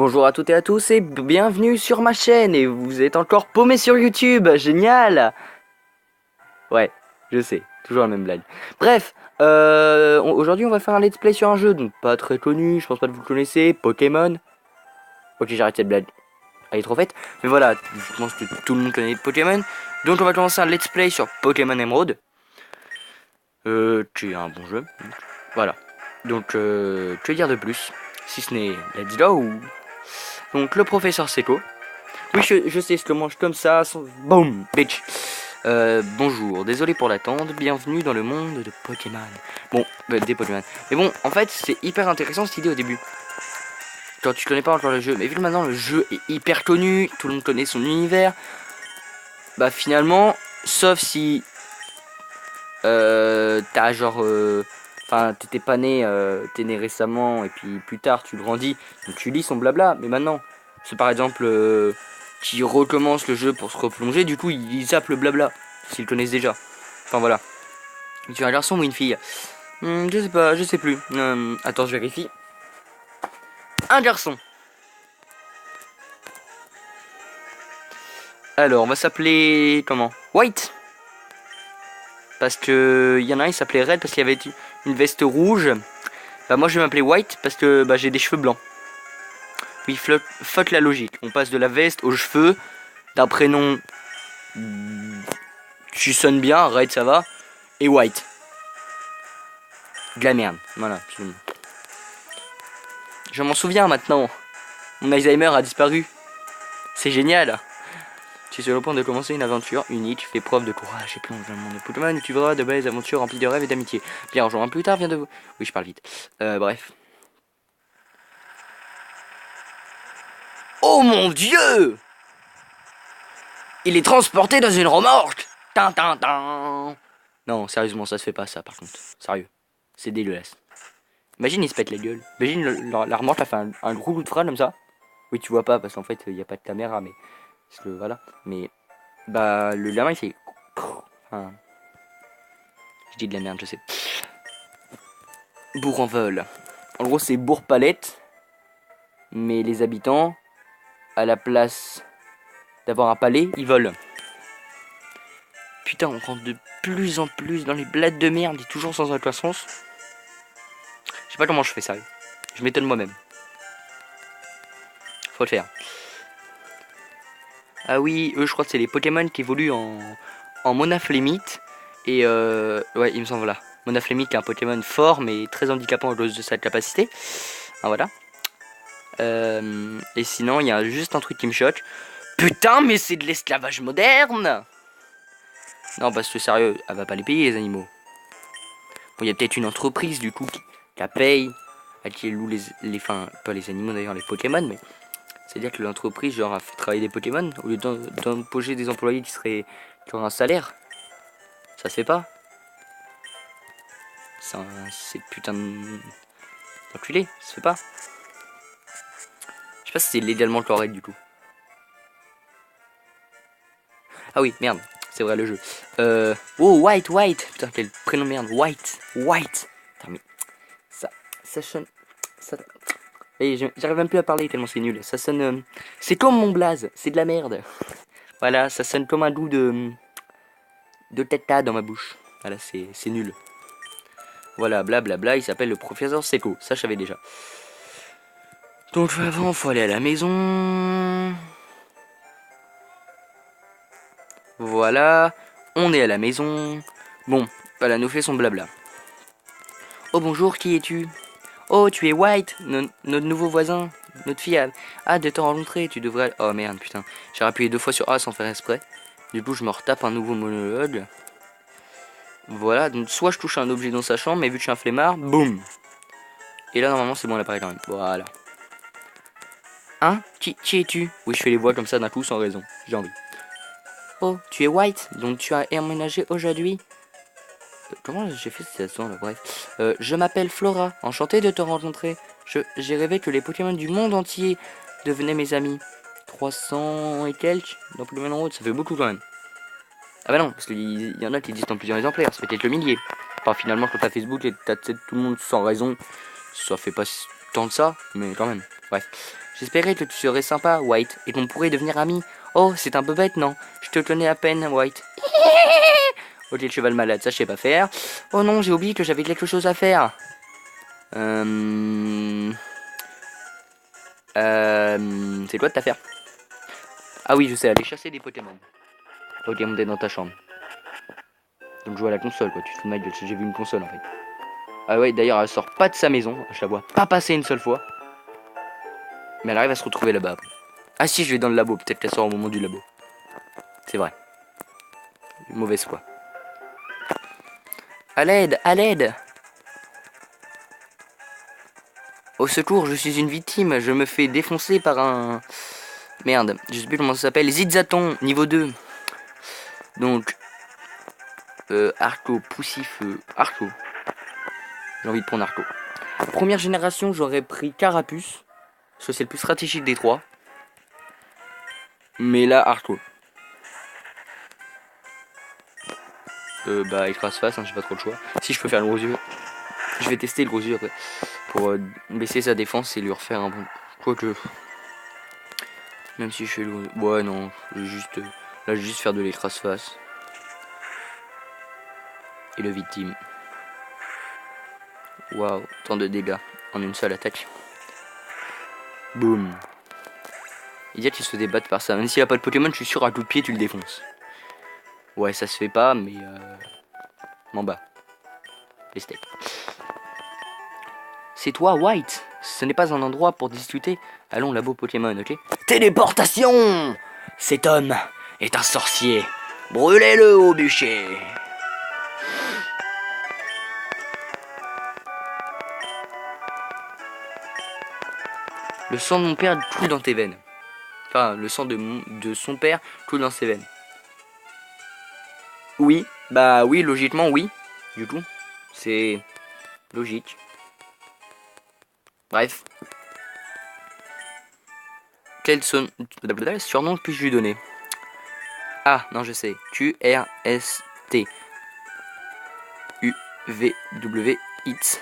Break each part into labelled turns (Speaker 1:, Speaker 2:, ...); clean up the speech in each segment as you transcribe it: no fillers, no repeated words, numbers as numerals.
Speaker 1: Bonjour à toutes et à tous et bienvenue sur ma chaîne. Et vous êtes encore paumé sur YouTube, génial. Ouais, je sais, toujours la même blague. Bref, aujourd'hui on va faire un let's play sur un jeu, donc pas très connu, je pense pas que vous le connaissez, Pokémon. Ok, j'arrête cette blague, elle est trop faite. Mais voilà, je pense que tout le monde connaît Pokémon. Donc on va commencer un let's play sur Pokémon Emerald. Qui est un bon jeu. Voilà. Donc, que dire de plus si ce n'est let's go. Donc le professeur Seco. Oui, je sais, je le mange comme ça, sans... Boom, bitch. Bonjour, désolé pour l'attente, bienvenue dans le monde de Pokémon. Bon, des Pokémon. Mais bon, en fait, c'est hyper intéressant cette idée au début. Quand tu connais pas encore le jeu, mais vu que maintenant le jeu est hyper connu, tout le monde connaît son univers, bah finalement, sauf si t'as genre... Enfin, t'étais pas né, t'es né récemment, et puis plus tard tu grandis, donc tu lis son blabla, mais maintenant, c'est par exemple... qui recommence le jeu pour se replonger, du coup il zappe le blabla, s'ils connaissent déjà. Enfin voilà. Tu es un garçon ou une fille? Je sais pas, je sais plus. Attends, je vérifie. Un garçon. Alors, on va s'appeler... Comment? White. Parce que... Il y en a un, il s'appelait Red parce qu'il y avait une veste rouge. Bah moi je vais m'appeler White parce que bah, j'ai des cheveux blancs. Oui, fuck la logique. On passe de la veste aux cheveux. D'un prénom... Tu sonnes bien, Red ça va. Et White. De la merde, voilà, absolument. Je m'en souviens maintenant. Mon Alzheimer a disparu. C'est génial. Tu es sur le point de commencer une aventure unique, tu fais preuve de courage et plonge dans le monde de Pokémon et tu verras de belles aventures remplies de rêves et d'amitié. Bien, rejoins plus tard, viens de vous. Oui, je parle vite. Bref. Oh mon dieu! Il est transporté dans une remorque! Tin. Non, sérieusement, ça se fait pas ça par contre. Sérieux. C'est dégueulasse. Imagine, il se pète la gueule. Imagine, la remorque a fait un gros coup de frein comme ça. Oui, tu vois pas parce qu'en fait, il n'y a pas de caméra, mais... Voilà. Mais, bah, le gamin, il fait... Enfin, je dis de la merde, je sais. Bourg en vol. En gros, c'est Bourg-Palette. Mais les habitants, à la place d'avoir un palais, ils volent. Putain, on rentre de plus en plus dans les blagues de merde et toujours sans aucun sens. Je sais pas comment je fais ça. Je m'étonne moi-même. Faut le faire. Ah oui, eux, je crois que c'est les Pokémon qui évoluent en Monaflémite. Et ouais, il me semble là. Monaflémite qui est un Pokémon fort mais très handicapant à cause de sa capacité. Ah, voilà. Et sinon, il y a juste un truc qui me choque. Putain, mais c'est de l'esclavage moderne! Non, parce que sérieux, elle va pas les payer les animaux. Bon, il y a peut-être une entreprise du coup qui la paye, à qui elle loue enfin, pas les animaux d'ailleurs, les Pokémon, mais c'est-à-dire que l'entreprise genre a fait travailler des Pokémon au lieu d'embaucher des employés qui auraient un salaire. Ça se fait pas. C'est putain d'enculé, ça se fait pas. Je sais pas si c'est légalement correct du coup. Ah oui, merde, c'est vrai le jeu. Oh, White. Putain, quel prénom merde. White. Putain, mais ça sonne. Et j'arrive même plus à parler tellement c'est nul. Ça sonne. C'est comme mon blaze, c'est de la merde. Voilà, ça sonne comme un goût de teta dans ma bouche. Voilà, c'est nul. Voilà, blablabla, il s'appelle le professeur Seco. Ça, je savais déjà. Donc avant, faut aller à la maison. Voilà, on est à la maison. Bon, voilà, nous fait son blabla. Oh bonjour, qui es-tu? Oh, tu es White, notre nouveau voisin. Notre fille a hâte de te rencontrer, tu devrais... Oh merde, putain. J'ai appuyé 2 fois sur A sans faire exprès. Du coup, je me retape un nouveau monologue. Voilà, donc soit je touche un objet dans sa chambre, mais vu que je suis un flemmard, boum. Et là, normalement, c'est bon, elle apparaît quand même. Voilà. Hein? Qui es-tu? Oui, je fais les voix comme ça d'un coup sans raison. J'ai envie. Oh, tu es White, donc tu as emménagé aujourd'hui? Comment j'ai fait cette chanson là? Bref. Je m'appelle Flora, enchanté de te rencontrer. J'ai rêvé que les Pokémon du monde entier devenaient mes amis. 300 et quelques dans Pokémon Road, ça fait beaucoup quand même. Ah bah non, parce qu'il y en a qui existent en plusieurs exemplaires, ça fait quelques milliers. Enfin finalement quand t'as Facebook et t'as tout le monde sans raison, ça fait pas tant de ça, mais quand même. Bref, J'espérais que tu serais sympa, White, et qu'on pourrait devenir amis. Oh, c'est un peu bête, non? Je te connais à peine, White. Ok, le cheval malade, ça je sais pas faire. Oh non, j'ai oublié que j'avais quelque chose à faire. C'est quoi de ta faire? Ah oui, je sais, aller chasser des Pokémon. Ok, monter dans ta chambre. Donc jouer à la console, quoi. Tu te fous de ma gueule, j'ai vu une console en fait. Ah ouais, d'ailleurs, elle sort pas de sa maison. Je la vois pas passer une seule fois. Mais elle arrive à se retrouver là-bas. Ah si, je vais dans le labo. Peut-être qu'elle sort au moment du labo. C'est vrai. Mauvaise foi. À l'aide, à l'aide! Au secours, je suis une victime. Je me fais défoncer par un... Merde, je sais plus comment ça s'appelle. Zidzaton, niveau 2. Donc... Arco, poussif, Arco. J'ai envie de prendre Arco. Première génération, j'aurais pris Carapuce. Parce que c'est le plus stratégique des trois. Mais là, Arco. Bah, écrase face, hein, j'ai pas trop le choix. Si je peux faire le gros yeux, je vais tester le gros yeux après. Pour baisser sa défense et lui refaire un bon. Quoique. Même si je fais le. Ouais, non, je vais juste. Là, je vais juste faire de l'écrase face. Et le victime. Waouh, tant de dégâts en une seule attaque. Boum. Il y a qui se débattent par ça. Même s'il a pas de Pokémon, je suis sûr à coup de pied tu le défonces. Ouais, ça se fait pas, mais m'en bats. Les steaks. C'est toi, White. Ce n'est pas un endroit pour discuter. Allons, labo Pokémon, ok? Téléportation! Cet homme est un sorcier. Brûlez-le au bûcher. Le sang de mon père coule dans tes veines. Enfin, le sang de son père coule dans ses veines. Oui, bah oui, logiquement oui. Du coup, c'est logique. Bref. Quel surnom puis-je lui donner? Ah, non, je sais. QRST. UVWX.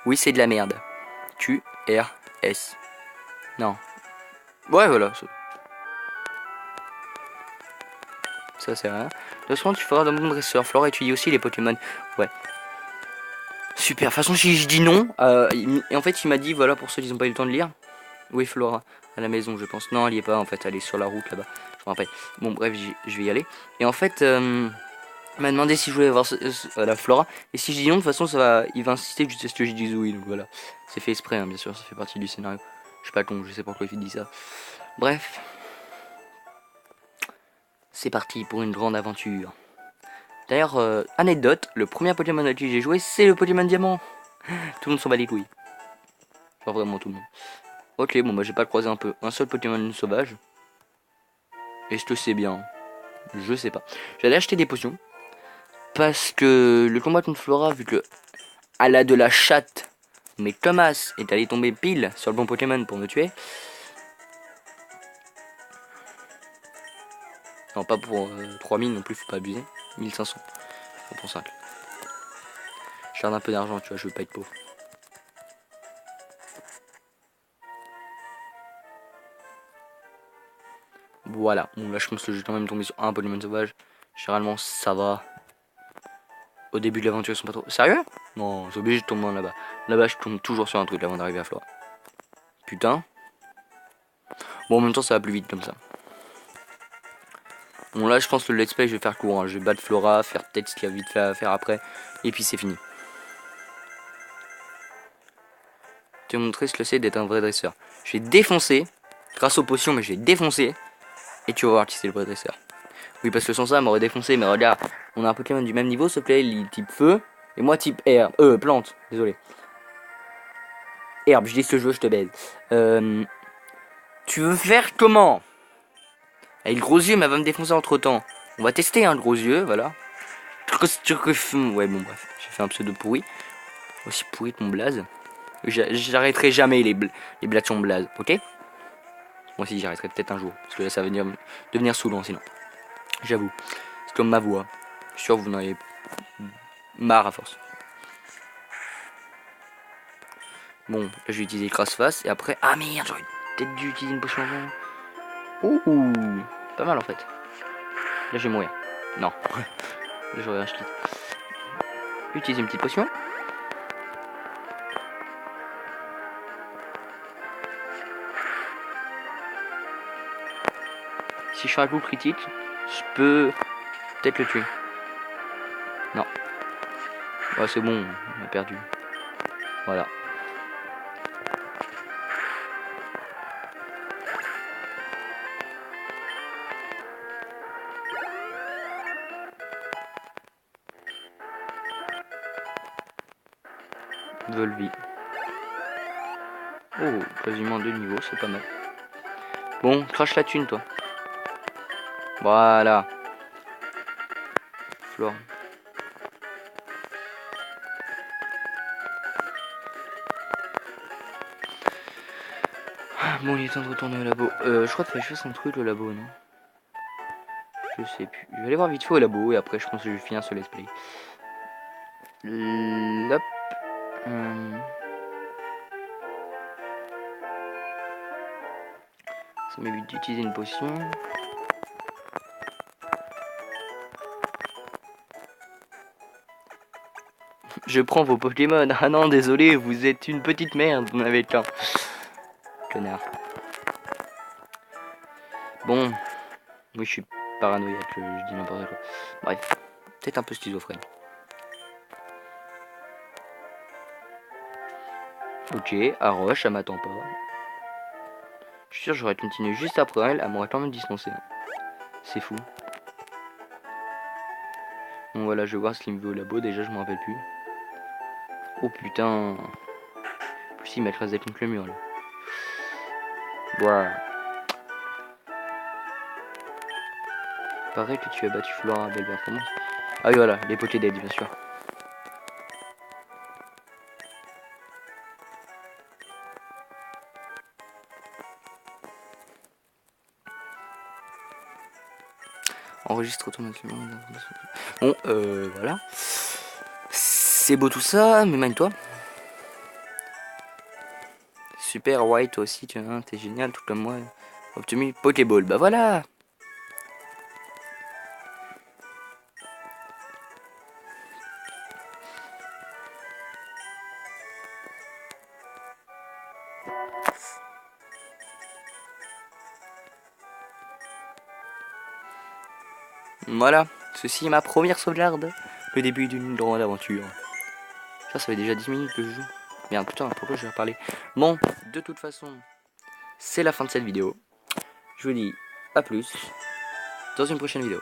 Speaker 1: Oui, c'est de la merde. QRS. Non. Ouais, voilà. Ça, c'est rien. De toute façon, tu feras d'un bon dresseur. Flora étudie aussi les Pokémon. Ouais. Super. De toute façon, si je dis non, et en fait, il m'a dit, voilà, pour ceux qui n'ont pas eu le temps de lire. Oui, Flora, à la maison, je pense. Non, elle y est pas, en fait, elle est sur la route là-bas. Je me rappelle. Bon, bref, je vais y aller. Et en fait, il m'a demandé si je voulais voir la Flora. Et si je dis non, de toute façon, il va insister jusqu'à ce que je dise oui. Donc voilà. C'est fait exprès, hein, bien sûr, ça fait partie du scénario. Je suis pas con, je sais pas pourquoi il dit ça. Bref. C'est parti pour une grande aventure. D'ailleurs, anecdote, le premier Pokémon à qui j'ai joué, c'est le Pokémon Diamant. Tout le monde s'en bat les couilles. Pas vraiment tout le monde. Ok, bon bah j'ai pas croisé un seul Pokémon sauvage. Est-ce que c'est bien? Je sais pas. J'allais acheter des potions. Parce que le combat contre Flora, vu que elle a de la chatte, mais Thomas est allé tomber pile sur le bon Pokémon pour me tuer. Non, pas pour 3000 non plus, faut pas abuser. 1500. Pour 5. Je garde un peu d'argent, tu vois, je veux pas être pauvre. Voilà, bon là je pense que je vais quand même tomber sur un Pokémon sauvage. Généralement ça va. Au début de l'aventure ils sont pas trop... Sérieux? Non, c'est obligé de tomber là-bas. Là-bas je tombe toujours sur un truc avant d'arriver à Flora. Putain. Bon en même temps ça va plus vite comme ça. Bon là je pense que le let's play je vais faire court, hein. Je vais battre Flora, faire peut-être ce qu'il y a vite fait à faire après. Et puis c'est fini. Tu vas montrer ce que c'est d'être un vrai dresseur. Je vais défoncer, grâce aux potions mais je vais défoncer. Et tu vas voir qui c'est le vrai dresseur. Oui, parce que sans ça, m'aurait défoncé. Mais regarde, on a un Pokémon du même niveau, s'il te plaît. Il est type feu. Et moi, type herbe. Plante. Désolé. Herbe, je dis ce que je veux, je te baise. Tu veux faire comment? Et le gros yeux, mais elle va me défoncer entre temps. On va tester, hein, le gros yeux, voilà. Ouais, bon, bref. J'ai fait un pseudo pourri. Aussi pourri que mon blaze. J'arrêterai jamais les blagues sur mon blaze, ok? Moi aussi, j'arrêterai peut-être un jour. Parce que là, ça va devenir saoulant sinon. J'avoue. C'est comme ma voix. Je suis sûr que vous en avez marre à force. Bon, là je vais utiliser le crasse-face et après... Ah merde, j'aurais peut-être dû utiliser une potion avant. Ouh, pas mal en fait. Là je vais mourir. Non, là j'aurais un quitte. Utiliser une petite potion. Si je fais un coup critique, je peux peut-être le tuer. Non. Ouais, c'est bon, on a perdu. Voilà. Volvi. Oh, quasiment 2 niveaux, c'est pas mal. Bon, crache la thune, toi. Voilà. Flore. Bon, il est temps de retourner au labo. Je crois qu'il fallait juste un truc, le labo, non? Je sais plus. Je vais aller voir vite fait au labo et après, je pense que je vais finir ce let's play. Hop. Ça m'évite d'utiliser une potion. Je prends vos Pokémon. Ah non, désolé, vous êtes une petite merde. Vous n'avez qu'un. Connard. Bon. Oui, je suis paranoïaque, je dis n'importe quoi. Bref. Peut-être un peu schizophrène. Ok, Aroche, elle m'attend pas. Je suis sûr que j'aurais continué juste après elle, elle m'aurait quand même distancé. C'est fou. Bon voilà, je vais voir ce qu'il me veut au labo, déjà je m'en rappelle plus. Oh putain. En plus il m'écrasait contre le mur là. Voilà. Pareil que tu as battu Flora, belle performance. Ah oui voilà, les Pokédex bien sûr. Enregistre automatiquement. Bon, voilà. C'est beau tout ça, mais mine-toi. Super, White, toi aussi, tu vois, t'es génial, tout comme moi. Obtenu Pokéball, bah voilà. Voilà, ceci est ma première sauvegarde. Le début d'une grande aventure. Ça fait déjà 10 minutes que je joue. Merde, putain, pourquoi je vais reparler? Bon, de toute façon, c'est la fin de cette vidéo. Je vous dis à plus dans une prochaine vidéo.